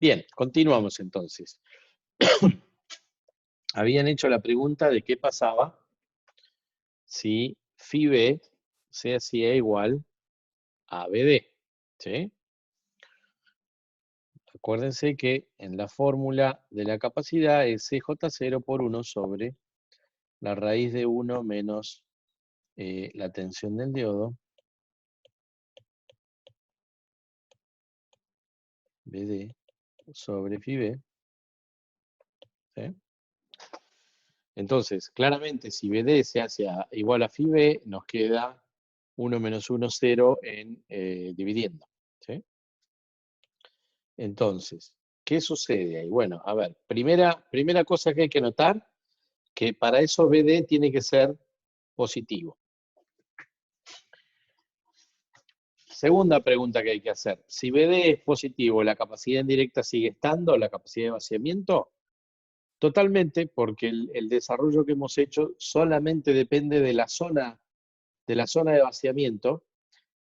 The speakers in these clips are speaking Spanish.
Bien, continuamos entonces. Habían hecho la pregunta de qué pasaba si phi b se hacía igual a BD, ¿sí? Acuérdense que en la fórmula de la capacidad es CJ0 por 1 sobre la raíz de 1 menos la tensión del diodo, BD, sobre phi b, ¿sí? Entonces, claramente, si BD se hace igual a phi b, nos queda 1 menos 1, 0 en dividiendo, ¿sí? Entonces, ¿qué sucede ahí? Bueno, a ver, primera cosa que hay que notar, que para eso BD tiene que ser positivo. Segunda pregunta que hay que hacer, si BD es positivo, ¿la capacidad indirecta sigue estando, la capacidad de vaciamiento? Totalmente, porque el desarrollo que hemos hecho solamente depende de la zona de vaciamiento,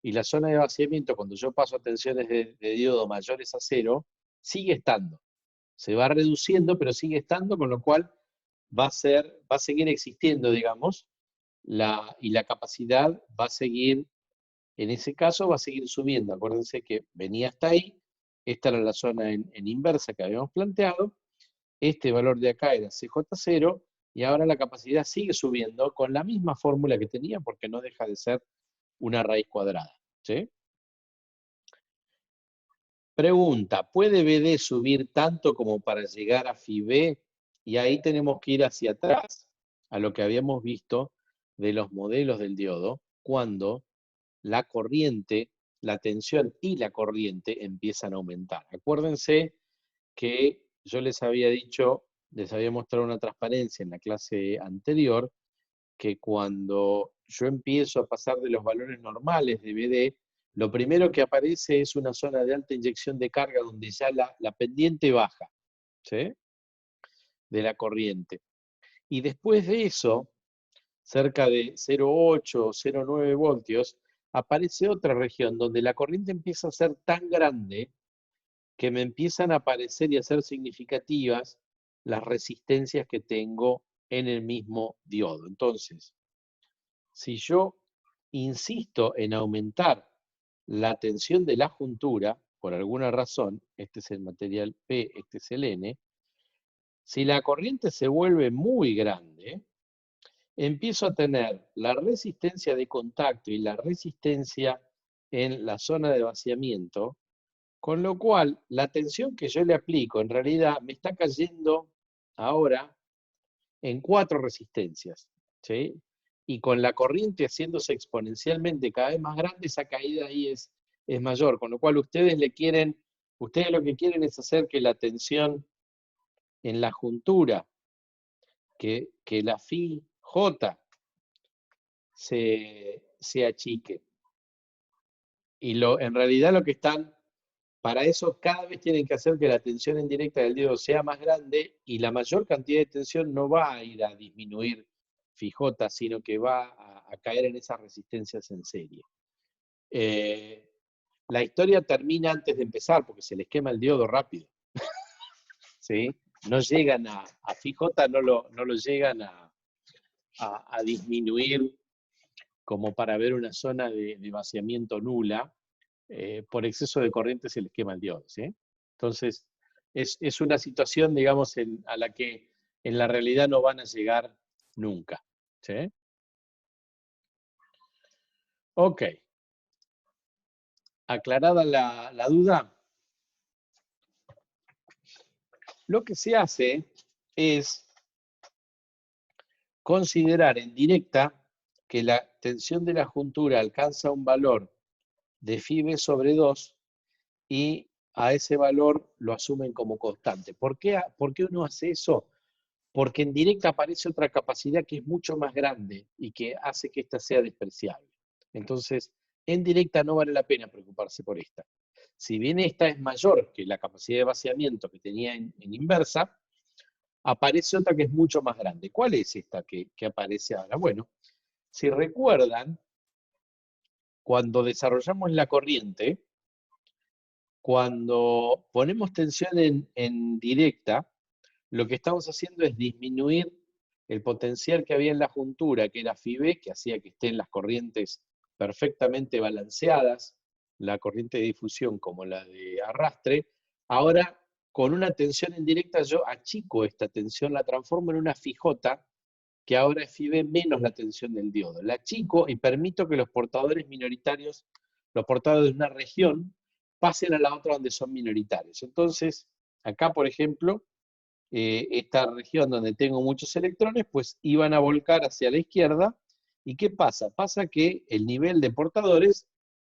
y la zona de vaciamiento, cuando yo paso a tensiones de diodo mayores a 0, sigue estando. Se va reduciendo, pero sigue estando, con lo cual va a seguir existiendo, digamos, y la capacidad va a seguir, en ese caso, va a seguir subiendo. Acuérdense que venía hasta ahí, esta era la zona en inversa que habíamos planteado, este valor de acá era CJ0, y ahora la capacidad sigue subiendo con la misma fórmula que tenía, porque no deja de ser una raíz cuadrada, ¿sí? Pregunta, ¿puede BD subir tanto como para llegar a phi b? Y ahí tenemos que ir hacia atrás, a lo que habíamos visto de los modelos del diodo, cuando la corriente, la tensión y la corriente empiezan a aumentar. Acuérdense que yo les había dicho, les había mostrado una transparencia en la clase anterior, que cuando yo empiezo a pasar de los valores normales de BD, lo primero que aparece es una zona de alta inyección de carga donde ya la pendiente baja, ¿sí? De la corriente. Y después de eso, cerca de 0,8 o 0,9 voltios, aparece otra región donde la corriente empieza a ser tan grande que me empiezan a aparecer y a ser significativas las resistencias que tengo en el mismo diodo. Entonces, si yo insisto en aumentar la tensión de la juntura, por alguna razón, este es el material P, este es el N, si la corriente se vuelve muy grande, empiezo a tener la resistencia de contacto y la resistencia en la zona de vaciamiento, con lo cual la tensión que yo le aplico en realidad me está cayendo ahora en 4 resistencias, ¿sí? Y con la corriente haciéndose exponencialmente cada vez más grande, esa caída ahí es mayor, con lo cual ustedes lo que quieren es hacer que la tensión en la juntura, que la phi J se achique. Y en realidad lo que están, para eso cada vez tienen que hacer que la tensión indirecta del diodo sea más grande, y la mayor cantidad de tensión no va a ir a disminuir phi J, sino que va a caer en esas resistencias en serie. La historia termina antes de empezar, porque se les quema el diodo rápido, ¿sí? No llegan a phi J, no lo llegan a disminuir como para ver una zona de vaciamiento nula. Por exceso de corriente se les quema el diodo, ¿sí? Entonces, es una situación, digamos, a la que en la realidad no van a llegar nunca, ¿sí? Ok. Aclarada la duda, lo que se hace es considerar en directa que la tensión de la juntura alcanza un valor de phi b sobre 2, y a ese valor lo asumen como constante. ¿Por qué uno hace eso? Porque en directa aparece otra capacidad que es mucho más grande y que hace que esta sea despreciable. Entonces, en directa no vale la pena preocuparse por esta. Si bien esta es mayor que la capacidad de vaciamiento que tenía en inversa, aparece otra que es mucho más grande. ¿Cuál es esta que aparece ahora? Bueno, si recuerdan, cuando desarrollamos la corriente, Cuando ponemos tensión en directa, lo que estamos haciendo es disminuir el potencial que había en la juntura, que era FIB, que hacía que estén las corrientes perfectamente balanceadas, la corriente de difusión como la de arrastre. Ahora, con una tensión en directa, yo achico esta tensión, la transformo en una fijota, que ahora es FIB menos la tensión del diodo. La achico y permito que los portadores minoritarios, los portadores de una región, pasen a la otra donde son minoritarios. Entonces, acá, por ejemplo, esta región donde tengo muchos electrones, pues iban a volcar hacia la izquierda. ¿Y qué pasa? Pasa que el nivel de portadores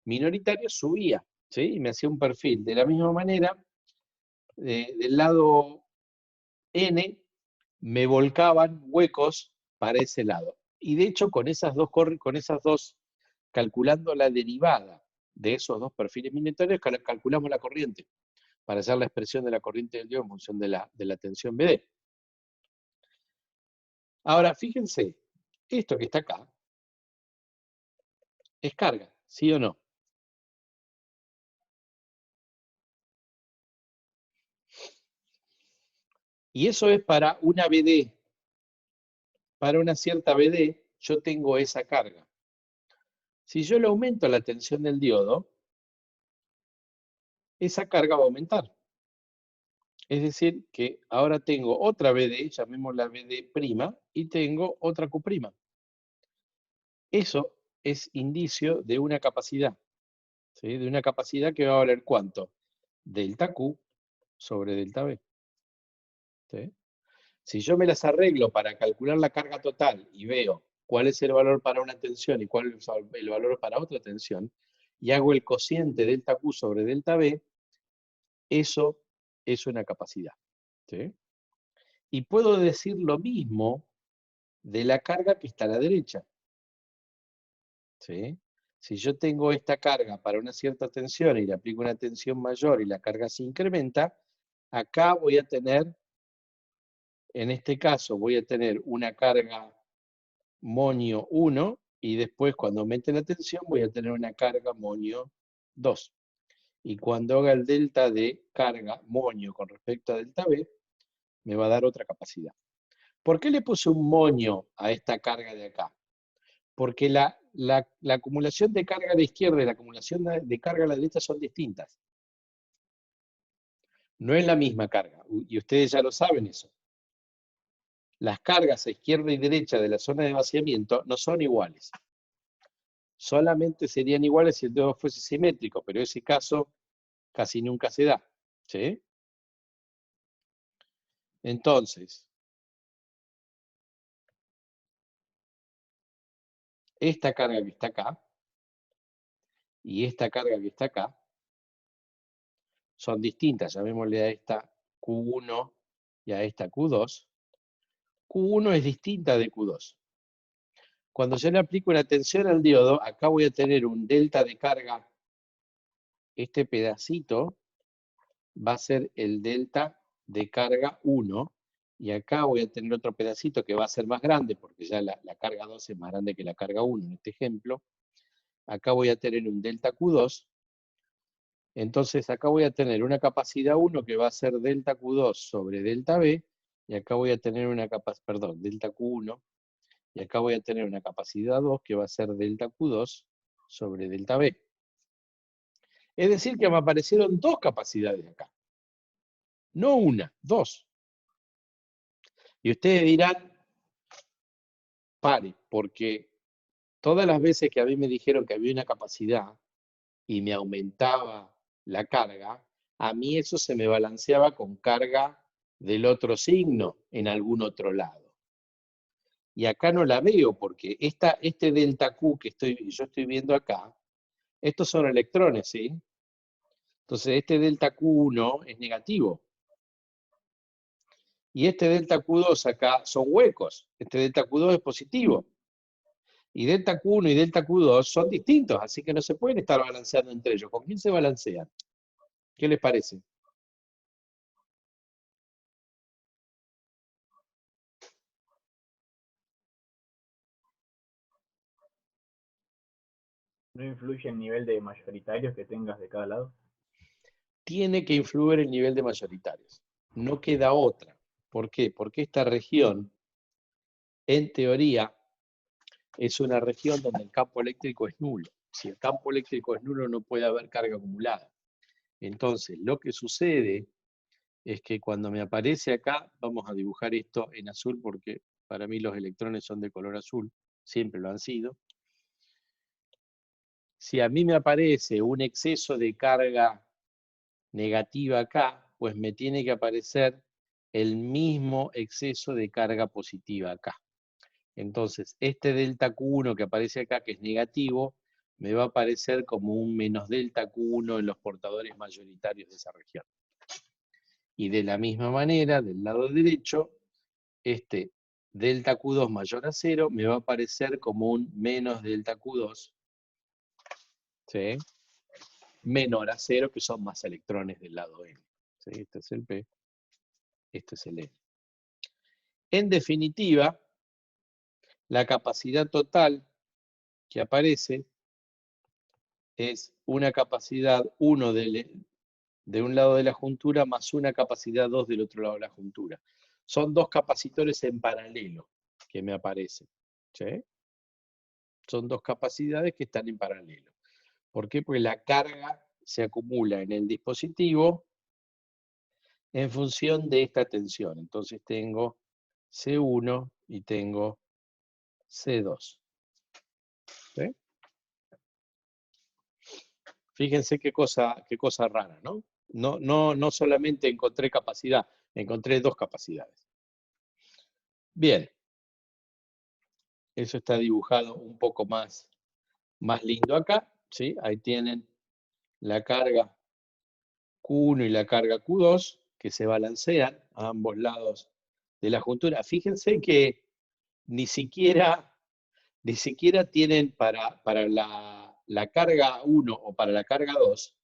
minoritarios subía, ¿sí? Y me hacía un perfil. De la misma manera, del lado N, me volcaban huecos para ese lado. Y de hecho, con esas dos, calculando la derivada de esos dos perfiles minoritarios, calculamos la corriente para hacer la expresión de la corriente del diodo en función de la tensión BD. Ahora, fíjense, esto que está acá es carga, ¿sí o no? Y eso es para una BD. Para una cierta BD, yo tengo esa carga. Si yo le aumento la tensión del diodo, esa carga va a aumentar. Es decir, que ahora tengo otra BD, llamémosla BD', y tengo otra Q'. Eso es indicio de una capacidad, ¿sí? De una capacidad que va a valer ¿cuánto? Delta Q sobre delta B. ¿Sí? Si yo me las arreglo para calcular la carga total y veo cuál es el valor para una tensión y cuál es el valor para otra tensión, y hago el cociente delta Q sobre delta B, eso es una capacidad. ¿Sí? Y puedo decir lo mismo de la carga que está a la derecha. ¿Sí? Si yo tengo esta carga para una cierta tensión y le aplico una tensión mayor y la carga se incrementa, acá voy a tener, en este caso, voy a tener una carga monio 1 y después cuando aumente la tensión voy a tener una carga monio 2. Y cuando haga el delta de carga monio con respecto a delta B, me va a dar otra capacidad. ¿Por qué le puse un monio a esta carga de acá? Porque la acumulación de carga a la izquierda y la acumulación de carga a la derecha son distintas. No es la misma carga, y ustedes ya lo saben eso. Las cargas a izquierda y derecha de la zona de vaciamiento no son iguales. Solamente serían iguales si el dedo fuese simétrico, pero ese caso casi nunca se da. ¿Sí? Entonces, esta carga que está acá y esta carga que está acá son distintas. Llamémosle a esta Q1 y a esta Q2. Q1 es distinta de Q2. Cuando yo le aplico una tensión al diodo, acá voy a tener un delta de carga. Este pedacito va a ser el delta de carga 1, y acá voy a tener otro pedacito que va a ser más grande, porque ya la carga 2 es más grande que la carga 1 en este ejemplo. Acá voy a tener un delta Q2, entonces acá voy a tener una capacidad 1 que va a ser delta Q2 sobre delta B, y acá voy a tener una capacidad, perdón, delta Q1, y acá voy a tener una capacidad 2 que va a ser delta Q2 sobre delta B. Es decir, que me aparecieron dos capacidades acá. No una, dos. Y ustedes dirán, pare, porque todas las veces que a mí me dijeron que había una capacidad y me aumentaba la carga, a mí eso se me balanceaba con carga del otro signo en algún otro lado. Y acá no la veo porque este delta Q que yo estoy viendo acá, estos son electrones, ¿sí? Entonces este delta Q1 es negativo. Y este delta Q2 acá son huecos. Este delta Q2 es positivo. Y delta Q1 y delta Q2 son distintos, así que no se pueden estar balanceando entre ellos. ¿Con quién se balancean? ¿Qué les parece? ¿No influye el nivel de mayoritarios que tengas de cada lado? tiene que influir el nivel de mayoritarios. No queda otra. ¿Por qué? Porque esta región, en teoría, es una región donde el campo eléctrico es nulo. Si el campo eléctrico es nulo, no puede haber carga acumulada. Entonces, lo que sucede es que cuando me aparece acá, vamos a dibujar esto en azul porque para mí los electrones son de color azul, siempre lo han sido. Si a mí me aparece un exceso de carga negativa acá, pues me tiene que aparecer el mismo exceso de carga positiva acá. Entonces, este delta Q1 que aparece acá, que es negativo, me va a aparecer como un menos delta Q1 en los portadores mayoritarios de esa región. Y de la misma manera, del lado derecho, este delta Q2 mayor a 0 me va a aparecer como un menos delta Q2, ¿sí? Menor a 0, que son más electrones del lado N. ¿Sí? Este es el P, este es el N. En definitiva, la capacidad total que aparece es una capacidad 1 de un lado de la juntura más una capacidad 2 del otro lado de la juntura. Son dos capacitores en paralelo que me aparecen. ¿Sí? Son dos capacidades que están en paralelo. ¿Por qué? Porque la carga se acumula en el dispositivo en función de esta tensión. Entonces tengo C1 y tengo C2. ¿Sí? Fíjense qué cosa rara, ¿no? No solamente encontré capacidad, encontré dos capacidades. Bien, eso está dibujado un poco más lindo acá, ¿sí? Ahí tienen la carga Q1 y la carga Q2, que se balancean a ambos lados de la juntura. Fíjense que ni siquiera tienen para la carga 1 o para la carga 2,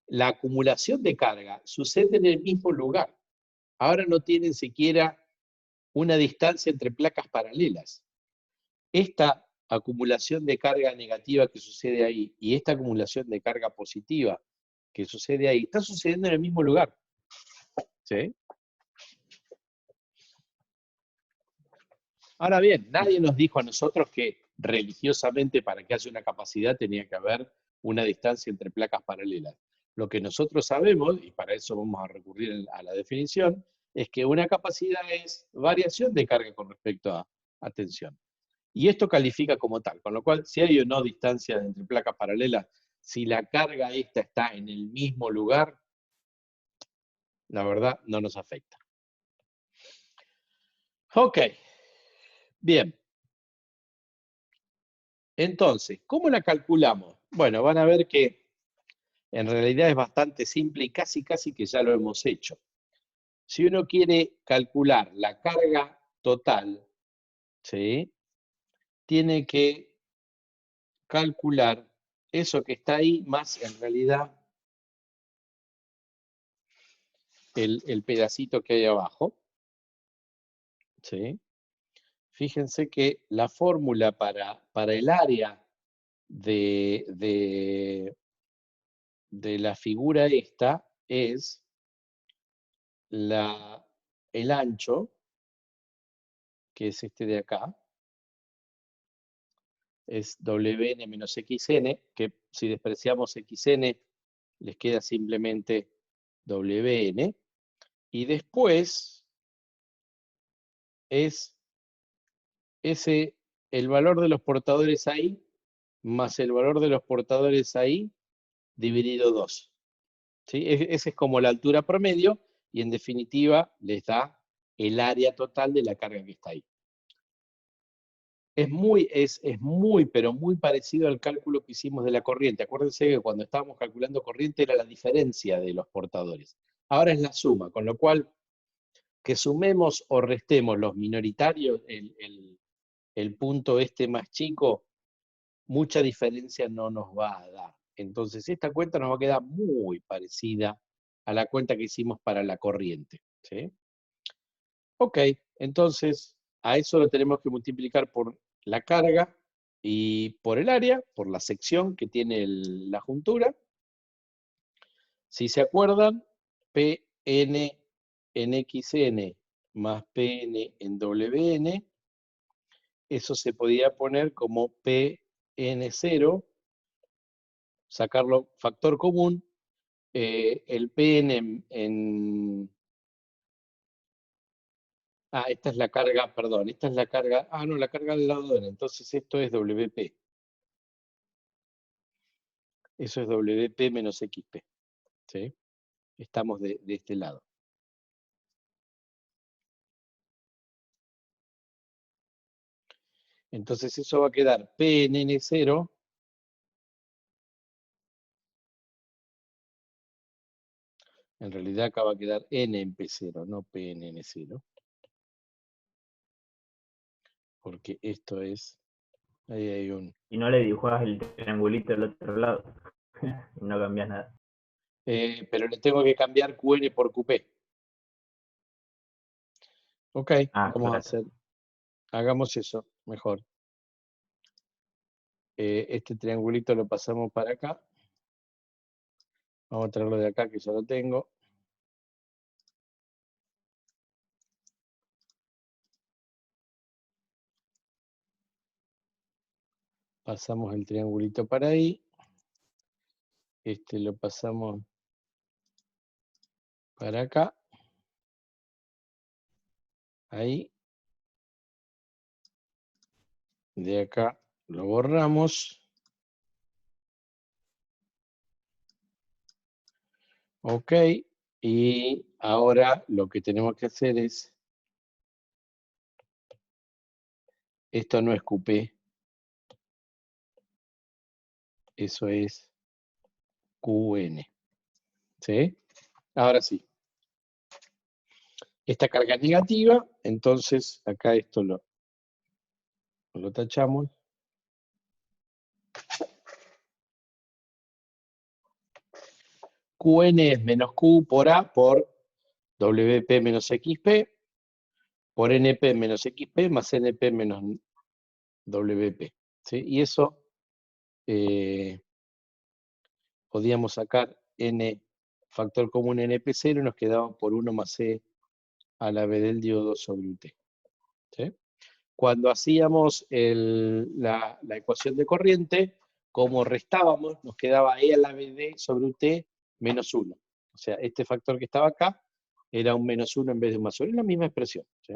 la acumulación de carga sucede en el mismo lugar. Ahora no tienen siquiera una distancia entre placas paralelas. Esta acumulación de carga negativa que sucede ahí y esta acumulación de carga positiva que sucede ahí, está sucediendo en el mismo lugar. ¿Sí? Ahora bien, nadie nos dijo a nosotros que religiosamente para que haya una capacidad tenía que haber una distancia entre placas paralelas. Lo que nosotros sabemos, y para eso vamos a recurrir a la definición, es que una capacidad es variación de carga con respecto a tensión. Y esto califica como tal, con lo cual si hay o no distancias entre placas paralelas, si la carga esta está en el mismo lugar, la verdad no nos afecta. Ok, bien. Entonces, ¿cómo la calculamos? Bueno, van a ver que en realidad es bastante simple y casi que ya lo hemos hecho. Si uno quiere calcular la carga total, ¿sí? Tiene que calcular eso que está ahí más en realidad el pedacito que hay abajo. ¿Sí? Fíjense que la fórmula para el área de la figura esta es el ancho, que es este de acá, es Wn menos Xn, que si despreciamos Xn les queda simplemente Wn, y después es el valor de los portadores ahí más el valor de los portadores ahí dividido 2. ¿Sí? Esa es como la altura promedio y en definitiva les da el área total de la carga que está ahí. Es muy, pero muy parecido al cálculo que hicimos de la corriente. Acuérdense que cuando estábamos calculando corriente era la diferencia de los portadores. Ahora es la suma, con lo cual que sumemos o restemos los minoritarios, el punto este más chico, mucha diferencia no nos va a dar. Entonces esta cuenta nos va a quedar muy parecida a la cuenta que hicimos para la corriente. ¿Sí? Ok, entonces a eso lo tenemos que multiplicar por la carga y por el área, por la sección que tiene la juntura. Si se acuerdan, Pn en xn más Pn en Wn, eso se podía poner como Pn0, sacarlo factor común, el Pn esta es la carga, perdón, esta es la carga, no, la carga del lado N, entonces esto es Wp. Eso es Wp menos xp, ¿sí? Estamos de este lado. Entonces eso va a quedar P en N0 en realidad acá va a quedar N en P0, no P en N0. Porque esto es, ahí hay un... Y no le dibujás el triangulito del otro lado. Y no cambias nada. pero le tengo que cambiar Qn por Qp. Ok, vamos a hacer, hagamos eso, mejor. Este triangulito lo pasamos para acá. Vamos a traerlo de acá, que ya lo tengo. Pasamos el triangulito para ahí. Este lo pasamos para acá. Ahí. De acá lo borramos. Ok. Y ahora lo que tenemos que hacer es... Esto no es Qp. Eso es Qn. ¿Sí? Ahora sí. Esta carga es negativa, entonces acá esto lo tachamos. Qn es menos Q por A por Wp menos XP por Np menos XP más Np menos Wp. ¿Sí? Y eso podíamos sacar N factor común Np0 y nos quedaba por 1 más C a la B del diodo sobre UT. ¿Sí? Cuando hacíamos la ecuación de corriente, como restábamos, nos quedaba E a la BD sobre UT menos 1. O sea, este factor que estaba acá era un menos 1 en vez de un más 1. Es la misma expresión. ¿Sí?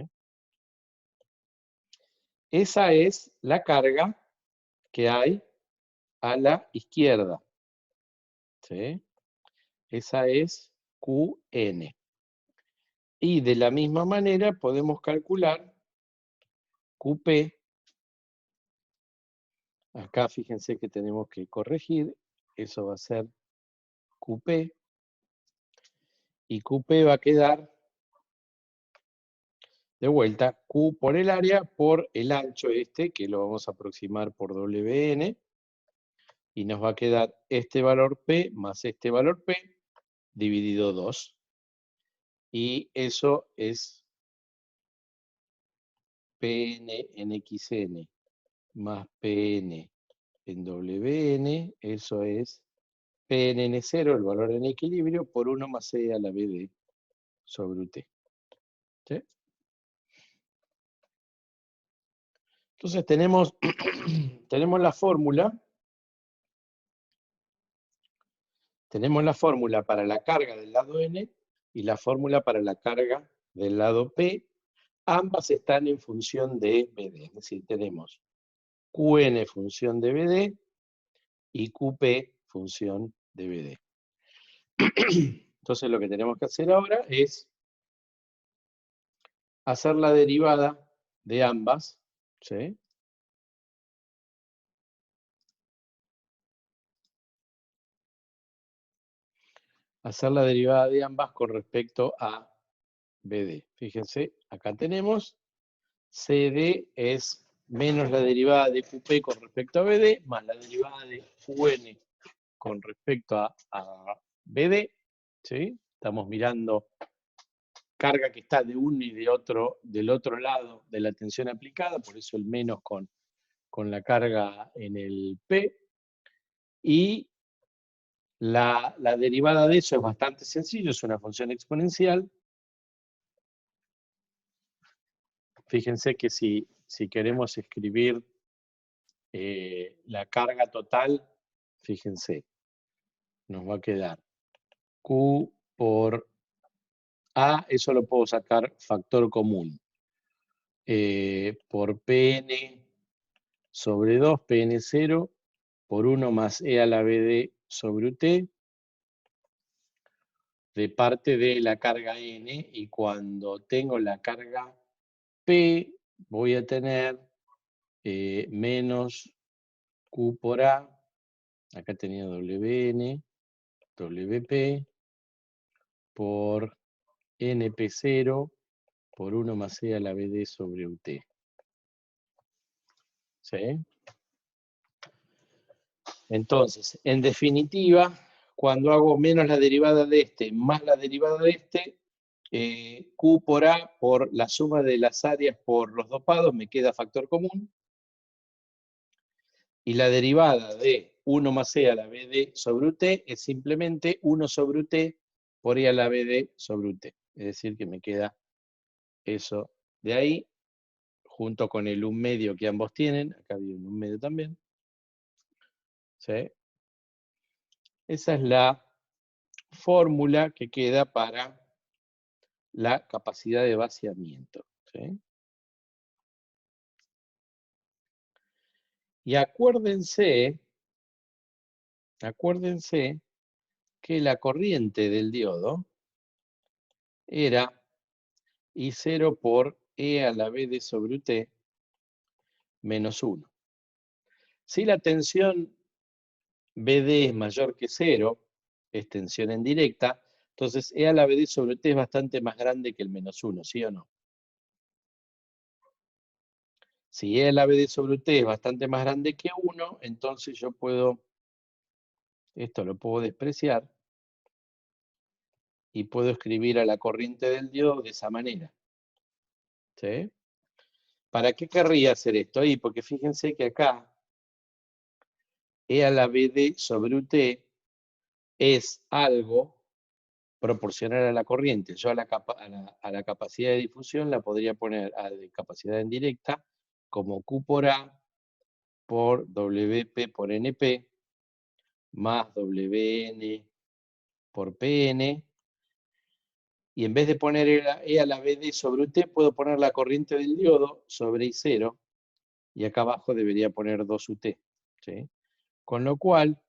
Esa es la carga que hay a la izquierda. ¿Sí? Esa es Qn. Y de la misma manera podemos calcular Qp. Acá fíjense que tenemos que corregir. Eso va a ser Qp. Y Qp va a quedar de vuelta Q por el área por el ancho este, que lo vamos a aproximar por Wn. Y nos va a quedar este valor P más este valor P dividido 2. Y eso es Pn en Xn más Pn en Wn. Eso es Pn en 0, el valor en equilibrio, por 1 más C a la BD sobre UT. ¿Sí? Entonces tenemos, tenemos la fórmula. Tenemos la fórmula para la carga del lado N y la fórmula para la carga del lado P. Ambas están en función de BD. Es decir, tenemos Qn función de BD y Qp función de BD. Entonces lo que tenemos que hacer ahora es hacer la derivada de ambas. ¿Sí? Hacer la derivada de ambas con respecto a BD. Fíjense, acá tenemos CD es menos la derivada de QP con respecto a BD, más la derivada de QN con respecto a BD. ¿Sí? Estamos mirando carga que está de uno y de otro, del otro lado de la tensión aplicada, por eso el menos con la carga en el P. Y La derivada de eso es bastante sencillo, es una función exponencial. Fíjense que si queremos escribir la carga total, fíjense, nos va a quedar Q por A, eso lo puedo sacar factor común, por Pn sobre 2, Pn0, por 1 más E a la BD sobre UT, de parte de la carga N, y cuando tengo la carga P, voy a tener menos Q por A, acá tenía Wn, Wp, por Np0, por 1 más E a la BD sobre UT. ¿Sí? Entonces, en definitiva, cuando hago menos la derivada de este más la derivada de este, Q por A por la suma de las áreas por los dopados me queda factor común. Y la derivada de 1 más E a la BD sobre UT es simplemente 1 sobre UT por E a la BD sobre UT. Es decir, que me queda eso de ahí, junto con el 1 medio que ambos tienen. Acá había un 1 medio también. ¿Sí? Esa es la fórmula que queda para la capacidad de vaciamiento. ¿Sí? Y acuérdense que la corriente del diodo era I0 por E a la BD sobre UT menos 1. Si la tensión BD es mayor que 0, es tensión en directa, entonces E a la BD sobre UT es bastante más grande que el menos 1, ¿sí o no? Si E a la BD sobre UT es bastante más grande que 1, entonces yo puedo, esto lo puedo despreciar, y puedo escribir a la corriente del diodo de esa manera. ¿Sí? ¿Para qué querría hacer esto ahí? Porque fíjense que acá E a la BD sobre UT es algo proporcional a la corriente. Yo a la capacidad de difusión la podría poner a de capacidad indirecta como Q por A por WP por NP más WN por PN. Y en vez de poner E a la BD sobre UT, puedo poner la corriente del diodo sobre I0, y acá abajo debería poner 2UT. ¿Sí? Con lo cual,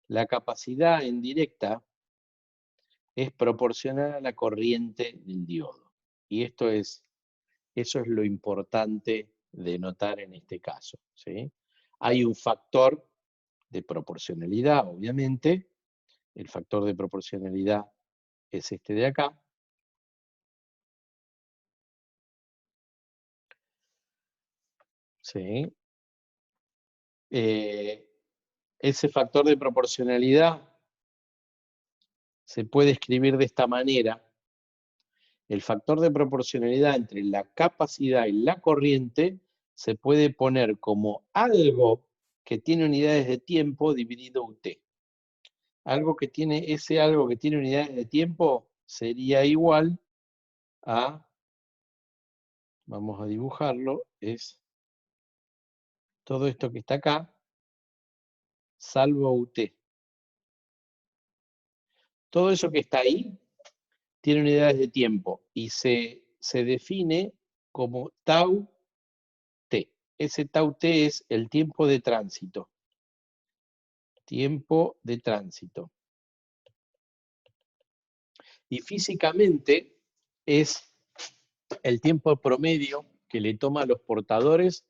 la capacidad en directa es proporcional a la corriente del diodo. Y eso es lo importante de notar en este caso. ¿Sí? Hay un factor de proporcionalidad, obviamente. El factor de proporcionalidad es este de acá. ¿Sí? Ese factor de proporcionalidad se puede escribir de esta manera. El factor de proporcionalidad entre la capacidad y la corriente se puede poner como algo que tiene unidades de tiempo dividido UT. Algo que tiene, ese algo que tiene unidades de tiempo sería igual a, vamos a dibujarlo, es todo esto que está acá, salvo UT. Todo eso que está ahí tiene unidades de tiempo y se define como tau t. Ese tau t es el tiempo de tránsito. Tiempo de tránsito. Y físicamente es el tiempo promedio que le toma a los portadores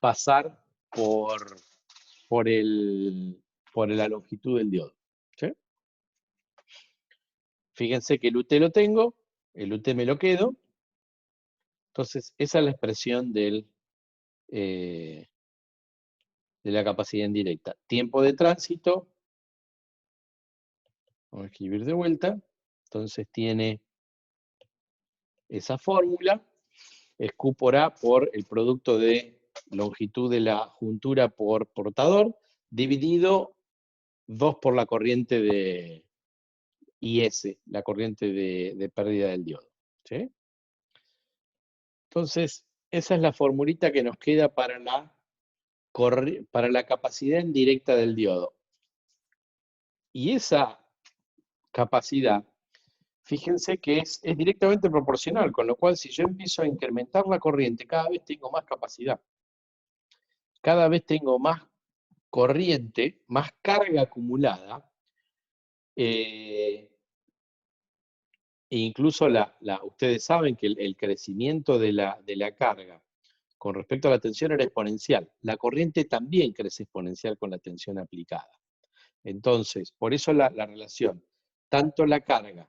pasar por la longitud del diodo. ¿Sí? Fíjense que el UT lo tengo, el UT me lo quedo. Entonces, esa es la expresión de la capacidad indirecta. Tiempo de tránsito, vamos a escribir de vuelta, entonces tiene esa fórmula, es Q por A por el producto de longitud de la juntura por portador, dividido 2 por la corriente de IS, la corriente de pérdida del diodo. ¿Sí? Entonces, esa es la formulita que nos queda para la capacidad indirecta del diodo. Y esa capacidad, fíjense que es directamente proporcional, con lo cual si yo empiezo a incrementar la corriente, cada vez tengo más capacidad. Cada vez tengo más corriente, más carga acumulada, e incluso ustedes saben que el crecimiento de la carga con respecto a la tensión era exponencial. La corriente también crece exponencial con la tensión aplicada. Entonces, por eso la relación, tanto la carga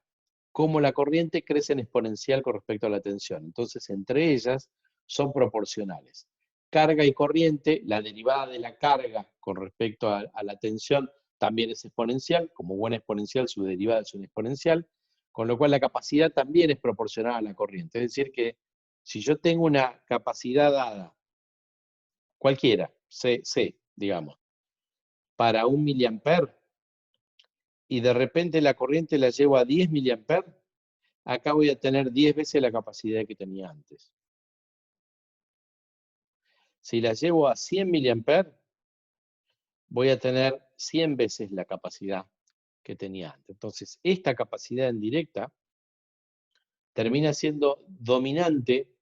como la corriente crecen exponencial con respecto a la tensión. Entonces, entre ellas son proporcionales. Carga y corriente, la derivada de la carga con respecto a la tensión también es exponencial, como buena exponencial su derivada es una exponencial, con lo cual la capacidad también es proporcional a la corriente. Es decir que si yo tengo una capacidad dada, cualquiera, C, digamos, para 1 miliamper, y de repente la corriente la llevo a 10 miliamper, acá voy a tener 10 veces la capacidad que tenía antes. Si la llevo a 100 miliamper, voy a tener 100 veces la capacidad que tenía antes. Entonces, esta capacidad en directa termina siendo dominante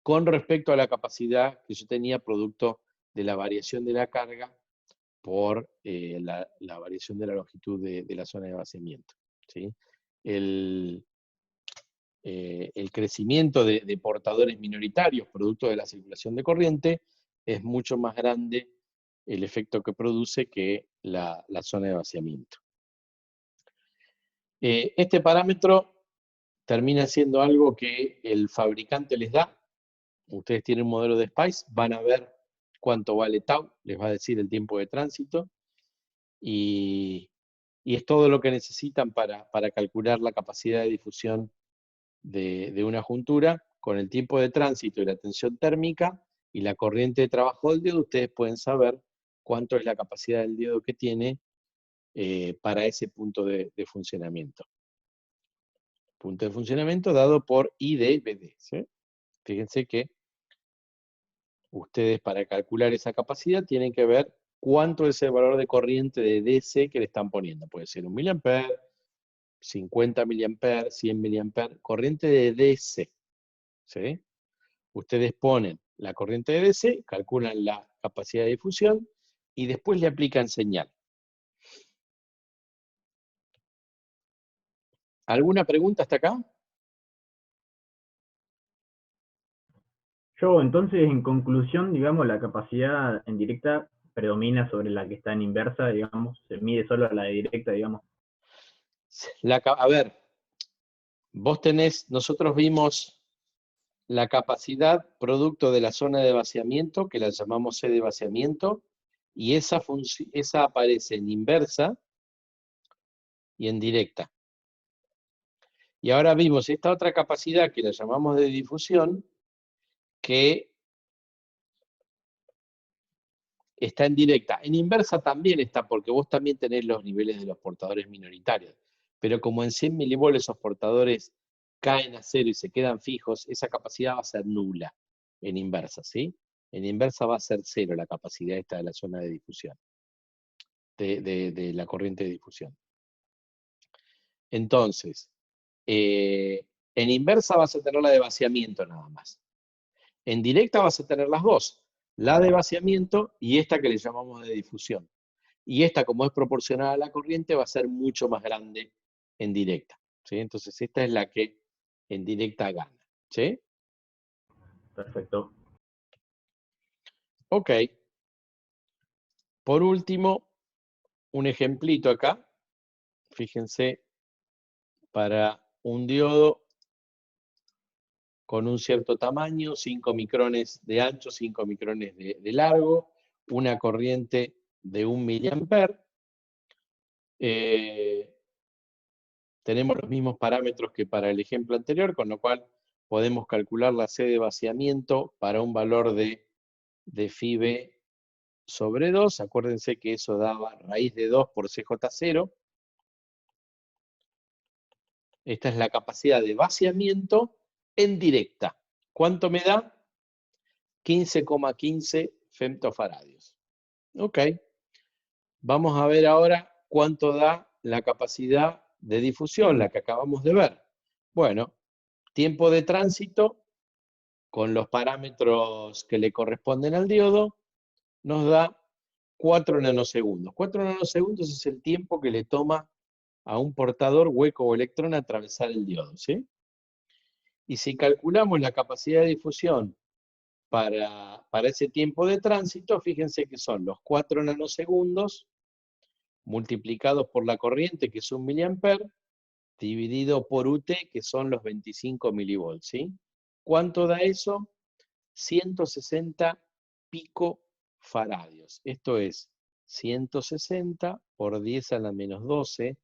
con respecto a la capacidad que yo tenía producto de la variación de la carga por la variación de la longitud de la zona de vaciamiento. ¿Sí? El crecimiento de portadores minoritarios producto de la circulación de corriente es mucho más grande el efecto que produce que la zona de vaciamiento. Este parámetro termina siendo algo que el fabricante les da. Ustedes tienen un modelo de SPICE, van a ver cuánto vale tau, les va a decir el tiempo de tránsito, y es todo lo que necesitan para calcular la capacidad de difusión de una juntura. Con el tiempo de tránsito y la tensión térmica y la corriente de trabajo del diodo, ustedes pueden saber cuánto es la capacidad del diodo que tiene para ese punto de funcionamiento. Punto de funcionamiento dado por I de BD. ¿Sí? Fíjense que ustedes para calcular esa capacidad tienen que ver cuánto es el valor de corriente de DC que le están poniendo. Puede ser 1 miliamper, 50 miliamper, 100 miliamper, corriente de DC. ¿Sí? Ustedes ponen la corriente de DC, calculan la capacidad de difusión y después le aplican señal. ¿Alguna pregunta hasta acá? Yo, entonces, en conclusión, digamos, la capacidad en directa predomina sobre la que está en inversa, digamos, se mide solo la de directa, digamos. A ver, nosotros vimos la capacidad producto de la zona de vaciamiento, que la llamamos C de vaciamiento, y esa aparece en inversa y en directa. Y ahora vimos esta otra capacidad que la llamamos de difusión, que está en directa. En inversa también está, porque vos también tenés los niveles de los portadores minoritarios. Pero como en 100 milivolts esos portadores caen a cero y se quedan fijos, esa capacidad va a ser nula en inversa, ¿sí? En inversa va a ser cero la capacidad esta de la zona de difusión, de la corriente de difusión. Entonces, en inversa vas a tener la de vaciamiento nada más. En directa vas a tener las dos, la de vaciamiento y esta que le llamamos de difusión. Y esta, como es proporcional a la corriente, va a ser mucho más grande en directa. ¿Sí? Entonces, esta es la que en directa gana. ¿Sí? Perfecto. Ok. Por último, un ejemplito acá. Fíjense, para un diodo con un cierto tamaño, 5 micrones de ancho, 5 micrones de largo, una corriente de 1 miliamper. Tenemos los mismos parámetros que para el ejemplo anterior, con lo cual podemos calcular la C de vaciamiento para un valor de phi B sobre 2, acuérdense que eso daba raíz de 2 por CJ0. Esta es la capacidad de vaciamiento en directa. ¿Cuánto me da? 15,15 femtofaradios. Ok. Vamos a ver ahora cuánto da la capacidad de difusión, la que acabamos de ver. Bueno, tiempo de tránsito con los parámetros que le corresponden al diodo nos da 4 nanosegundos. 4 nanosegundos es el tiempo que le toma a un portador hueco o electrón atravesar el diodo, ¿sí? Y si calculamos la capacidad de difusión para ese tiempo de tránsito, fíjense que son los 4 nanosegundos multiplicados por la corriente, que es 1 miliamper, dividido por UT, que son los 25 milivolts, ¿sí? ¿Cuánto da eso? 160 picofaradios. Esto es 160 por 10 a la menos 12.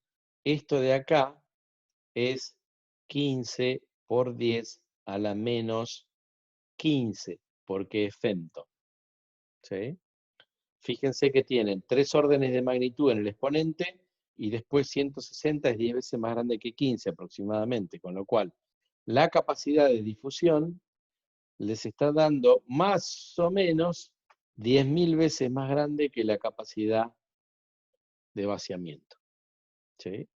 Esto de acá es 15 por 10 a la menos 15, porque es femto. ¿Sí? Fíjense que tienen 3 órdenes de magnitud en el exponente y después 160 es 10 veces más grande que 15 aproximadamente, con lo cual la capacidad de difusión les está dando más o menos 10.000 veces más grande que la capacidad de vaciamiento. ¿Sí?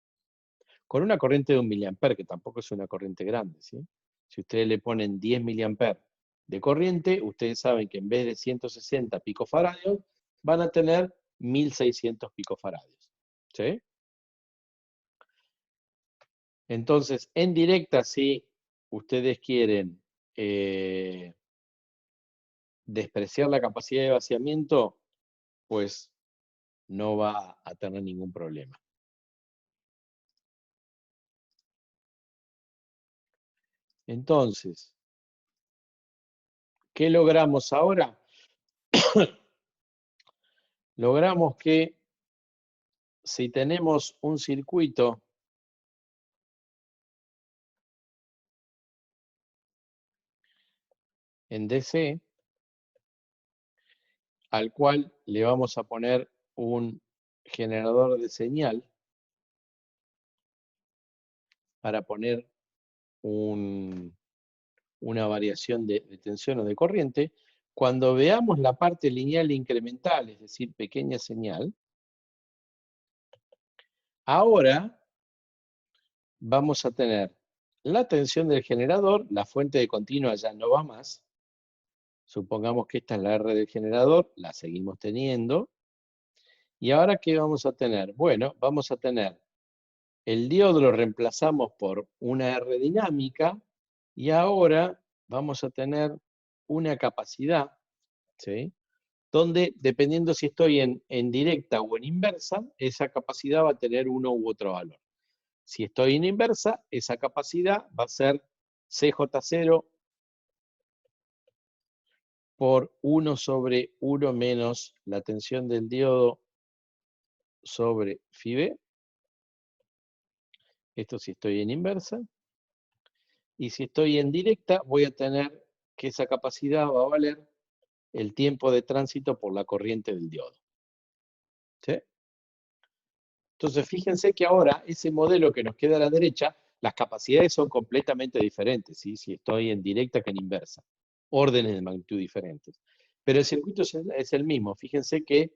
Con una corriente de 1 miliamper, que tampoco es una corriente grande. ¿Sí? Si ustedes le ponen 10 miliamper de corriente, ustedes saben que en vez de 160 picofaradios, van a tener 1600 picofaradios. ¿Sí? Entonces, en directa, si ustedes quieren despreciar la capacidad de vaciamiento, pues no va a tener ningún problema. Entonces, ¿qué logramos ahora? Logramos que si tenemos un circuito en DC, al cual le vamos a poner un generador de señal para poner una variación de tensión o de corriente, cuando veamos la parte lineal incremental, es decir, pequeña señal, ahora vamos a tener la tensión del generador, la fuente de continua ya no va más. Supongamos que esta es la R del generador, la seguimos teniendo. ¿Y ahora qué vamos a tener? Bueno, vamos a tener el diodo lo reemplazamos por una R dinámica y ahora vamos a tener una capacidad, ¿sí? Donde dependiendo si estoy en directa o en inversa, esa capacidad va a tener uno u otro valor. Si estoy en inversa, esa capacidad va a ser CJ0 por 1 sobre 1 menos la tensión del diodo sobre Φ. Esto si estoy en inversa. Y si estoy en directa, voy a tener que esa capacidad va a valer el tiempo de tránsito por la corriente del diodo. ¿Sí? Entonces, fíjense que ahora ese modelo que nos queda a la derecha, las capacidades son completamente diferentes, ¿sí? Si estoy en directa que en inversa. Órdenes de magnitud diferentes. Pero el circuito es el mismo. Fíjense que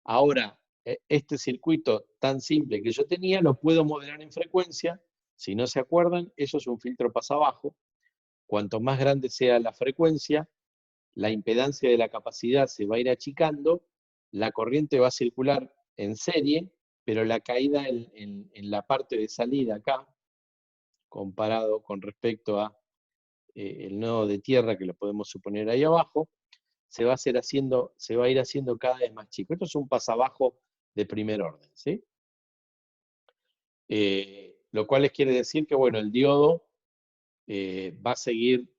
ahora este circuito tan simple que yo tenía lo puedo modelar en frecuencia. Si no se acuerdan, eso es un filtro pasabajo. Cuanto más grande sea la frecuencia, la impedancia de la capacidad se va a ir achicando, la corriente va a circular en serie, pero la caída en la parte de salida acá, comparado con respecto a el nodo de tierra que lo podemos suponer ahí abajo, se va a ir haciendo cada vez más chico. Esto es un pasabajo de primer orden, ¿sí? Lo cual les quiere decir que, bueno, el diodo va a seguir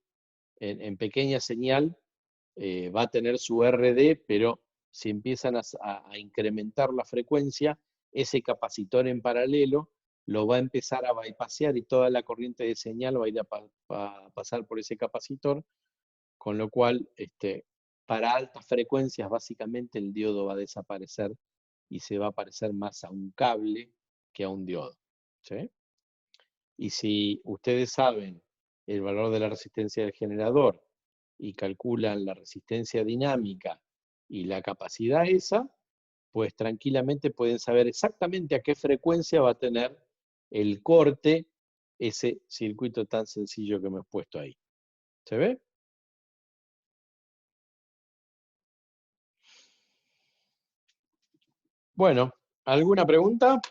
en pequeña señal, va a tener su RD, pero si empiezan a incrementar la frecuencia, ese capacitor en paralelo lo va a empezar a bypassear y toda la corriente de señal va a ir a pasar por ese capacitor, con lo cual para altas frecuencias, básicamente el diodo va a desaparecer y se va a parecer más a un cable que a un diodo. ¿Sí? Y si ustedes saben el valor de la resistencia del generador y calculan la resistencia dinámica y la capacidad esa, pues tranquilamente pueden saber exactamente a qué frecuencia va a tener el corte ese circuito tan sencillo que me he puesto ahí. ¿Se ve? Bueno, ¿alguna pregunta?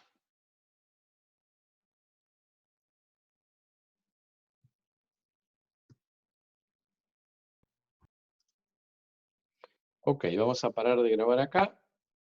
Ok, vamos a parar de grabar acá.